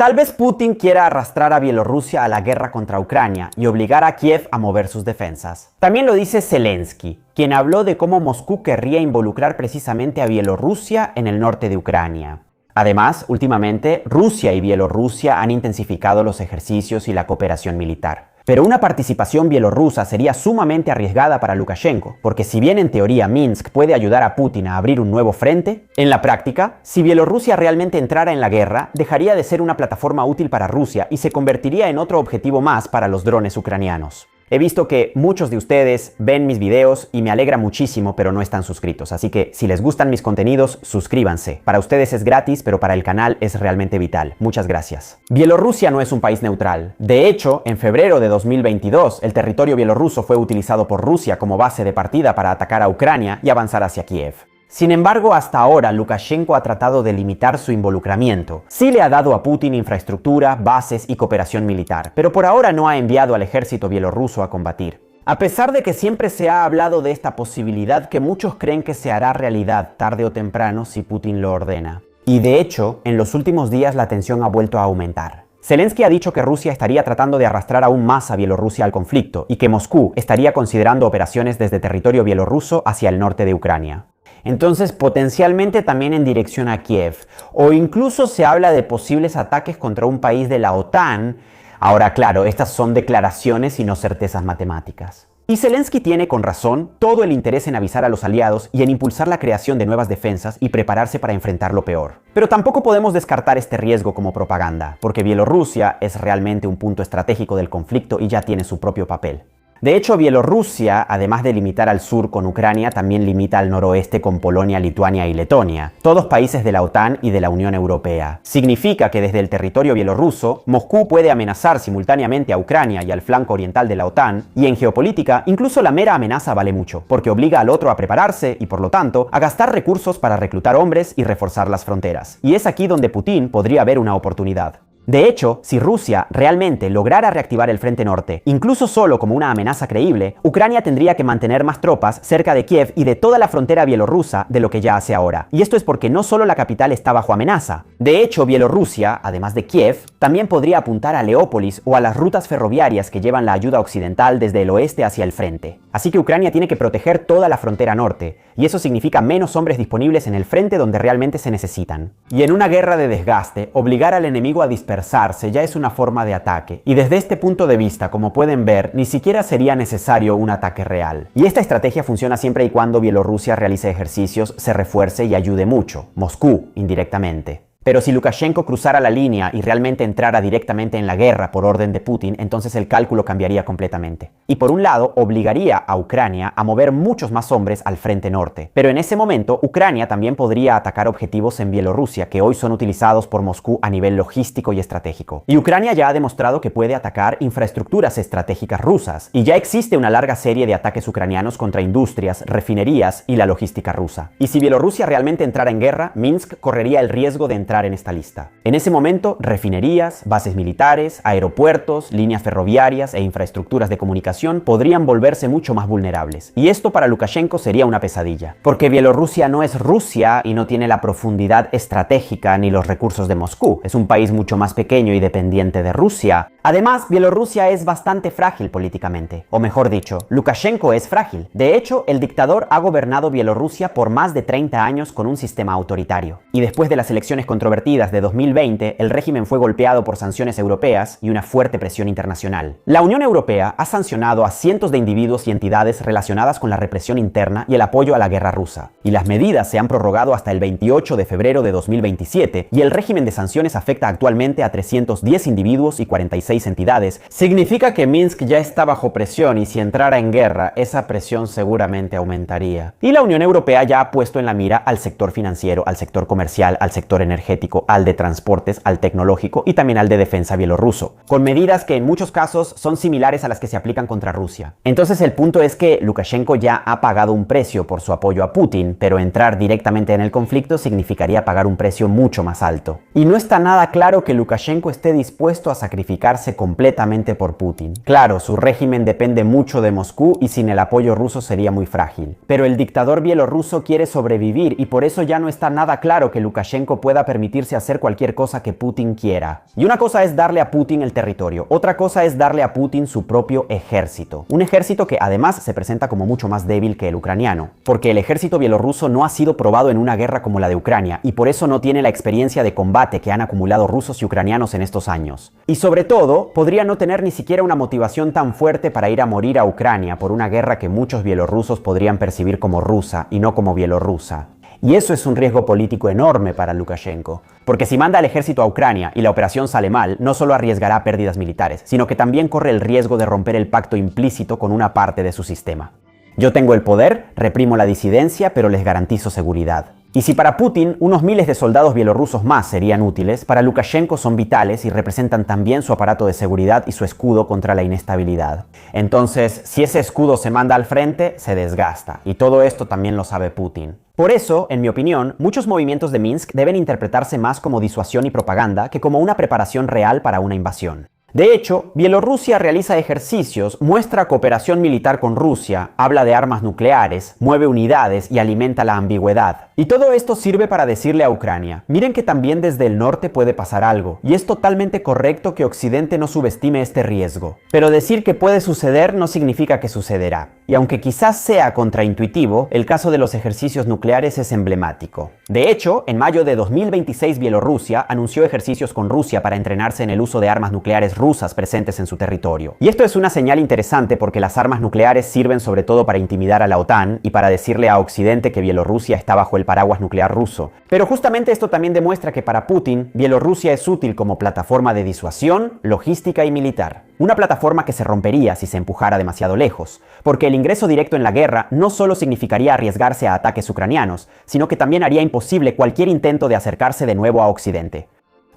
Tal vez Putin quiera arrastrar a Bielorrusia a la guerra contra Ucrania y obligar a Kiev a mover sus defensas. También lo dice Zelensky, quien habló de cómo Moscú querría involucrar precisamente a Bielorrusia en el norte de Ucrania. Además, últimamente, Rusia y Bielorrusia han intensificado los ejercicios y la cooperación militar. Pero una participación bielorrusa sería sumamente arriesgada para Lukashenko, porque si bien en teoría Minsk puede ayudar a Putin a abrir un nuevo frente, en la práctica, si Bielorrusia realmente entrara en la guerra, dejaría de ser una plataforma útil para Rusia y se convertiría en otro objetivo más para los drones ucranianos. He visto que muchos de ustedes ven mis videos y me alegra muchísimo, pero no están suscritos. Así que si les gustan mis contenidos, suscríbanse. Para ustedes es gratis, pero para el canal es realmente vital. Muchas gracias. Bielorrusia no es un país neutral. De hecho, en febrero de 2022, el territorio bielorruso fue utilizado por Rusia como base de partida para atacar a Ucrania y avanzar hacia Kiev. Sin embargo, hasta ahora Lukashenko ha tratado de limitar su involucramiento. Sí le ha dado a Putin infraestructura, bases y cooperación militar, pero por ahora no ha enviado al ejército bielorruso a combatir. A pesar de que siempre se ha hablado de esta posibilidad que muchos creen que se hará realidad tarde o temprano si Putin lo ordena. Y de hecho, en los últimos días la tensión ha vuelto a aumentar. Zelensky ha dicho que Rusia estaría tratando de arrastrar aún más a Bielorrusia al conflicto y que Moscú estaría considerando operaciones desde territorio bielorruso hacia el norte de Ucrania. Entonces, potencialmente también en dirección a Kiev, o incluso se habla de posibles ataques contra un país de la OTAN. Ahora, claro, estas son declaraciones y no certezas matemáticas. Y Zelensky tiene, con razón, todo el interés en avisar a los aliados y en impulsar la creación de nuevas defensas y prepararse para enfrentar lo peor. Pero tampoco podemos descartar este riesgo como propaganda, porque Bielorrusia es realmente un punto estratégico del conflicto y ya tiene su propio papel. De hecho, Bielorrusia, además de limitar al sur con Ucrania, también limita al noroeste con Polonia, Lituania y Letonia, todos países de la OTAN y de la Unión Europea. Significa que desde el territorio bielorruso, Moscú puede amenazar simultáneamente a Ucrania y al flanco oriental de la OTAN, y en geopolítica, incluso la mera amenaza vale mucho, porque obliga al otro a prepararse y, por lo tanto, a gastar recursos para reclutar hombres y reforzar las fronteras. Y es aquí donde Putin podría ver una oportunidad. De hecho, si Rusia realmente lograra reactivar el Frente Norte, incluso solo como una amenaza creíble, Ucrania tendría que mantener más tropas cerca de Kiev y de toda la frontera bielorrusa de lo que ya hace ahora. Y esto es porque no solo la capital está bajo amenaza. De hecho, Bielorrusia, además de Kiev, también podría apuntar a Leópolis o a las rutas ferroviarias que llevan la ayuda occidental desde el oeste hacia el frente. Así que Ucrania tiene que proteger toda la frontera norte, y eso significa menos hombres disponibles en el frente donde realmente se necesitan. Y en una guerra de desgaste, obligar al enemigo a dispersarse ya es una forma de ataque, y desde este punto de vista, como pueden ver, ni siquiera sería necesario un ataque real. Y esta estrategia funciona siempre y cuando Bielorrusia realice ejercicios, se refuerce y ayude mucho, Moscú indirectamente. Pero si Lukashenko cruzara la línea y realmente entrara directamente en la guerra por orden de Putin, entonces el cálculo cambiaría completamente. Y por un lado, obligaría a Ucrania a mover muchos más hombres al frente norte. Pero en ese momento, Ucrania también podría atacar objetivos en Bielorrusia que hoy son utilizados por Moscú a nivel logístico y estratégico. Y Ucrania ya ha demostrado que puede atacar infraestructuras estratégicas rusas. Y ya existe una larga serie de ataques ucranianos contra industrias, refinerías y la logística rusa. Y si Bielorrusia realmente entrara en guerra, Minsk correría el riesgo de entrar en esta lista. En ese momento, refinerías, bases militares, aeropuertos, líneas ferroviarias e infraestructuras de comunicación podrían volverse mucho más vulnerables. Y esto para Lukashenko sería una pesadilla, porque Bielorrusia no es Rusia y no tiene la profundidad estratégica ni los recursos de Moscú. Es un país mucho más pequeño y dependiente de Rusia. Además, Bielorrusia es bastante frágil políticamente, o mejor dicho, Lukashenko es frágil. De hecho, el dictador ha gobernado Bielorrusia por más de 30 años con un sistema autoritario. Y después de las elecciones controvertidas de 2020, el régimen fue golpeado por sanciones europeas y una fuerte presión internacional. La Unión Europea ha sancionado a cientos de individuos y entidades relacionadas con la represión interna y el apoyo a la guerra rusa. Y las medidas se han prorrogado hasta el 28 de febrero de 2027, y el régimen de sanciones afecta actualmente a 310 individuos y 46 entidades. Significa que Minsk ya está bajo presión, y si entrara en guerra, esa presión seguramente aumentaría. Y la Unión Europea ya ha puesto en la mira al sector financiero, al sector comercial, al sector energético, al de transportes, al tecnológico y también al de defensa bielorruso, con medidas que en muchos casos son similares a las que se aplican contra Rusia. Entonces el punto es que Lukashenko ya ha pagado un precio por su apoyo a Putin, pero entrar directamente en el conflicto significaría pagar un precio mucho más alto. Y no está nada claro que Lukashenko esté dispuesto a sacrificarse guiarse completamente por Putin. Claro, su régimen depende mucho de Moscú y sin el apoyo ruso sería muy frágil. Pero el dictador bielorruso quiere sobrevivir y por eso ya no está nada claro que Lukashenko pueda permitirse hacer cualquier cosa que Putin quiera. Y una cosa es darle a Putin el territorio, otra cosa es darle a Putin su propio ejército. Un ejército que además se presenta como mucho más débil que el ucraniano, porque el ejército bielorruso no ha sido probado en una guerra como la de Ucrania y por eso no tiene la experiencia de combate que han acumulado rusos y ucranianos en estos años. Y sobre todo, podría no tener ni siquiera una motivación tan fuerte para ir a morir a Ucrania por una guerra que muchos bielorrusos podrían percibir como rusa y no como bielorrusa. Y eso es un riesgo político enorme para Lukashenko, porque si manda al ejército a Ucrania y la operación sale mal, no solo arriesgará pérdidas militares, sino que también corre el riesgo de romper el pacto implícito con una parte de su sistema. Yo tengo el poder, reprimo la disidencia, pero les garantizo seguridad. Y si para Putin unos miles de soldados bielorrusos más serían útiles, para Lukashenko son vitales y representan también su aparato de seguridad y su escudo contra la inestabilidad. Entonces, si ese escudo se manda al frente, se desgasta. Y todo esto también lo sabe Putin. Por eso, en mi opinión, muchos movimientos de Minsk deben interpretarse más como disuasión y propaganda que como una preparación real para una invasión. De hecho, Bielorrusia realiza ejercicios, muestra cooperación militar con Rusia, habla de armas nucleares, mueve unidades y alimenta la ambigüedad. Y todo esto sirve para decirle a Ucrania, miren que también desde el norte puede pasar algo, y es totalmente correcto que Occidente no subestime este riesgo. Pero decir que puede suceder no significa que sucederá. Y aunque quizás sea contraintuitivo, el caso de los ejercicios nucleares es emblemático. De hecho, en mayo de 2026 Bielorrusia anunció ejercicios con Rusia para entrenarse en el uso de armas nucleares rusas presentes en su territorio. Y esto es una señal interesante porque las armas nucleares sirven sobre todo para intimidar a la OTAN y para decirle a Occidente que Bielorrusia está bajo el paraguas nuclear ruso. Pero justamente esto también demuestra que para Putin, Bielorrusia es útil como plataforma de disuasión, logística y militar. Una plataforma que se rompería si se empujara demasiado lejos, porque el ingreso directo en la guerra no solo significaría arriesgarse a ataques ucranianos, sino que también haría imposible cualquier intento de acercarse de nuevo a Occidente.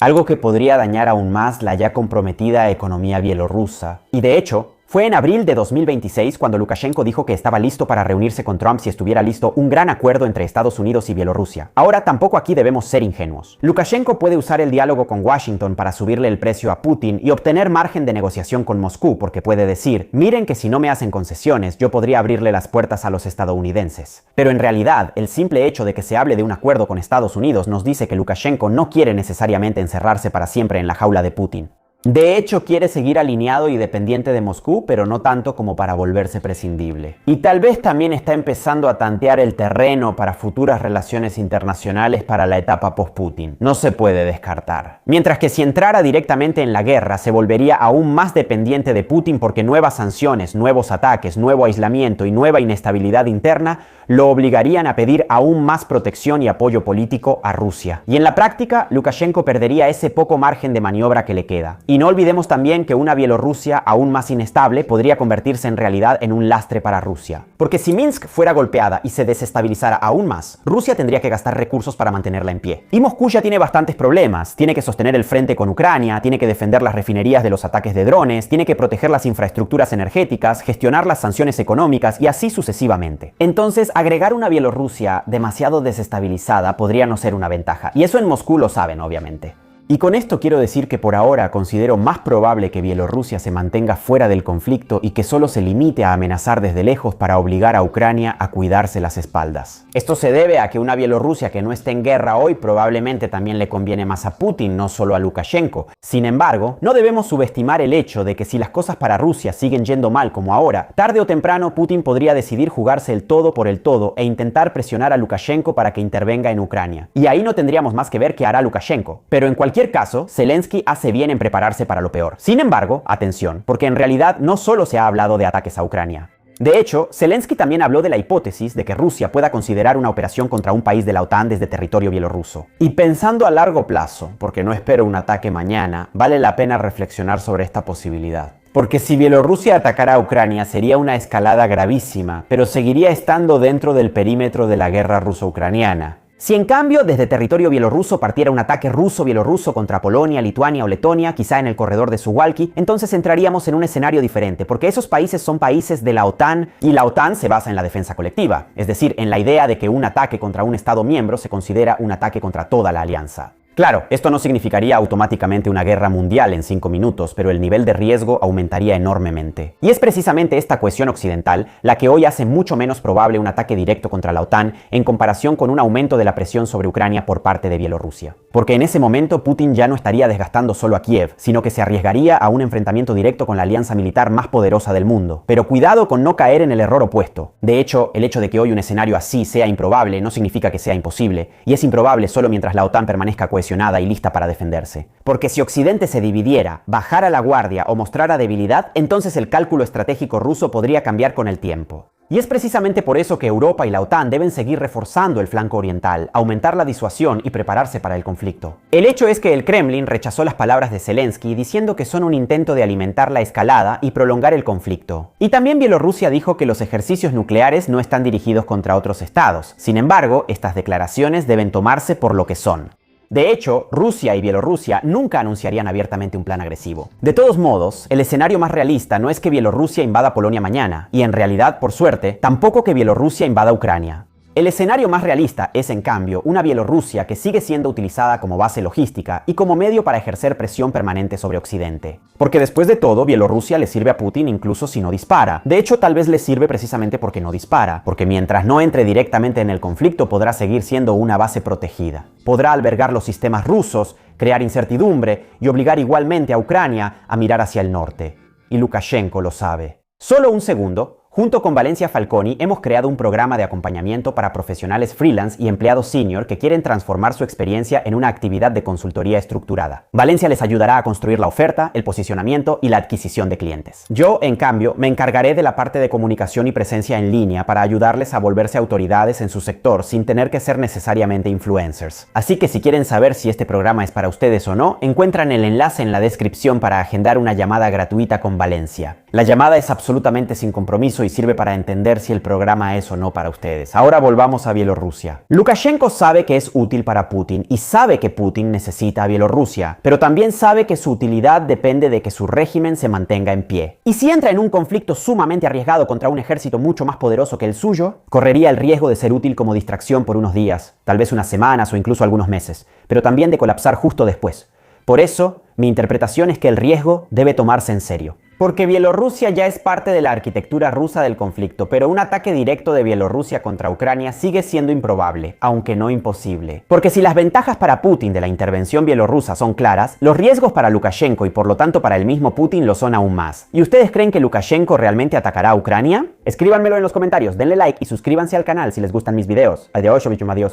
Algo que podría dañar aún más la ya comprometida economía bielorrusa. Y de hecho, fue en abril de 2026 cuando Lukashenko dijo que estaba listo para reunirse con Trump si estuviera listo un gran acuerdo entre Estados Unidos y Bielorrusia. Ahora tampoco aquí debemos ser ingenuos. Lukashenko puede usar el diálogo con Washington para subirle el precio a Putin y obtener margen de negociación con Moscú, porque puede decir, miren que si no me hacen concesiones, yo podría abrirle las puertas a los estadounidenses. Pero en realidad, el simple hecho de que se hable de un acuerdo con Estados Unidos nos dice que Lukashenko no quiere necesariamente encerrarse para siempre en la jaula de Putin. De hecho, quiere seguir alineado y dependiente de Moscú, pero no tanto como para volverse prescindible. Y tal vez también está empezando a tantear el terreno para futuras relaciones internacionales para la etapa post-Putin. No se puede descartar. Mientras que si entrara directamente en la guerra, se volvería aún más dependiente de Putin porque nuevas sanciones, nuevos ataques, nuevo aislamiento y nueva inestabilidad interna lo obligarían a pedir aún más protección y apoyo político a Rusia. Y en la práctica, Lukashenko perdería ese poco margen de maniobra que le queda. Y no olvidemos también que una Bielorrusia aún más inestable podría convertirse en realidad en un lastre para Rusia. Porque si Minsk fuera golpeada y se desestabilizara aún más, Rusia tendría que gastar recursos para mantenerla en pie. Y Moscú ya tiene bastantes problemas. Tiene que sostener el frente con Ucrania, tiene que defender las refinerías de los ataques de drones, tiene que proteger las infraestructuras energéticas, gestionar las sanciones económicas y así sucesivamente. Entonces, agregar una Bielorrusia demasiado desestabilizada podría no ser una ventaja. Y eso en Moscú lo saben, obviamente. Y con esto quiero decir que por ahora considero más probable que Bielorrusia se mantenga fuera del conflicto y que solo se limite a amenazar desde lejos para obligar a Ucrania a cuidarse las espaldas. Esto se debe a que una Bielorrusia que no esté en guerra hoy probablemente también le conviene más a Putin, no solo a Lukashenko. Sin embargo, no debemos subestimar el hecho de que si las cosas para Rusia siguen yendo mal como ahora, tarde o temprano Putin podría decidir jugarse el todo por el todo e intentar presionar a Lukashenko para que intervenga en Ucrania. Y ahí no tendríamos más que ver qué hará Lukashenko. Pero en cualquier caso, Zelensky hace bien en prepararse para lo peor. Sin embargo, atención, porque en realidad no solo se ha hablado de ataques a Ucrania. De hecho, Zelensky también habló de la hipótesis de que Rusia pueda considerar una operación contra un país de la OTAN desde territorio bielorruso. Y pensando a largo plazo, porque no espero un ataque mañana, vale la pena reflexionar sobre esta posibilidad. Porque si Bielorrusia atacara a Ucrania sería una escalada gravísima, pero seguiría estando dentro del perímetro de la guerra ruso-ucraniana. Si en cambio desde territorio bielorruso partiera un ataque ruso-bielorruso contra Polonia, Lituania o Letonia, quizá en el corredor de Suwalki, entonces entraríamos en un escenario diferente, porque esos países son países de la OTAN y la OTAN se basa en la defensa colectiva, es decir, en la idea de que un ataque contra un Estado miembro se considera un ataque contra toda la alianza. Claro, esto no significaría automáticamente una guerra mundial en 5 minutos, pero el nivel de riesgo aumentaría enormemente. Y es precisamente esta cohesión occidental la que hoy hace mucho menos probable un ataque directo contra la OTAN en comparación con un aumento de la presión sobre Ucrania por parte de Bielorrusia. Porque en ese momento Putin ya no estaría desgastando solo a Kiev, sino que se arriesgaría a un enfrentamiento directo con la alianza militar más poderosa del mundo. Pero cuidado con no caer en el error opuesto. De hecho, el hecho de que hoy un escenario así sea improbable no significa que sea imposible, y es improbable solo mientras la OTAN permanezca cohesionada y lista para defenderse. Porque si Occidente se dividiera, bajara la guardia o mostrara debilidad, entonces el cálculo estratégico ruso podría cambiar con el tiempo. Y es precisamente por eso que Europa y la OTAN deben seguir reforzando el flanco oriental, aumentar la disuasión y prepararse para el conflicto. El hecho es que el Kremlin rechazó las palabras de Zelensky diciendo que son un intento de alimentar la escalada y prolongar el conflicto. Y también Bielorrusia dijo que los ejercicios nucleares no están dirigidos contra otros estados. Sin embargo, estas declaraciones deben tomarse por lo que son. De hecho, Rusia y Bielorrusia nunca anunciarían abiertamente un plan agresivo. De todos modos, el escenario más realista no es que Bielorrusia invada Polonia mañana, y en realidad, por suerte, tampoco que Bielorrusia invada Ucrania. El escenario más realista es, en cambio, una Bielorrusia que sigue siendo utilizada como base logística y como medio para ejercer presión permanente sobre Occidente. Porque después de todo, Bielorrusia le sirve a Putin incluso si no dispara. De hecho, tal vez le sirve precisamente porque no dispara, porque mientras no entre directamente en el conflicto podrá seguir siendo una base protegida. Podrá albergar los sistemas rusos, crear incertidumbre y obligar igualmente a Ucrania a mirar hacia el norte. Y Lukashenko lo sabe. Solo un segundo. Junto con Valencia Falconi hemos creado un programa de acompañamiento para profesionales freelance y empleados senior que quieren transformar su experiencia en una actividad de consultoría estructurada. Valencia les ayudará a construir la oferta, el posicionamiento y la adquisición de clientes. Yo, en cambio, me encargaré de la parte de comunicación y presencia en línea para ayudarles a volverse autoridades en su sector sin tener que ser necesariamente influencers. Así que si quieren saber si este programa es para ustedes o no, encuentran el enlace en la descripción para agendar una llamada gratuita con Valencia. La llamada es absolutamente sin compromiso y sirve para entender si el programa es o no para ustedes. Ahora volvamos a Bielorrusia. Lukashenko sabe que es útil para Putin y sabe que Putin necesita a Bielorrusia, pero también sabe que su utilidad depende de que su régimen se mantenga en pie. Y si entra en un conflicto sumamente arriesgado contra un ejército mucho más poderoso que el suyo, correría el riesgo de ser útil como distracción por unos días, tal vez unas semanas o incluso algunos meses, pero también de colapsar justo después. Por eso, mi interpretación es que el riesgo debe tomarse en serio. Porque Bielorrusia ya es parte de la arquitectura rusa del conflicto, pero un ataque directo de Bielorrusia contra Ucrania sigue siendo improbable, aunque no imposible. Porque si las ventajas para Putin de la intervención bielorrusa son claras, los riesgos para Lukashenko y por lo tanto para el mismo Putin lo son aún más. ¿Y ustedes creen que Lukashenko realmente atacará a Ucrania? Escríbanmelo en los comentarios, denle like y suscríbanse al canal si les gustan mis videos. Adiós,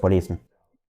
polis.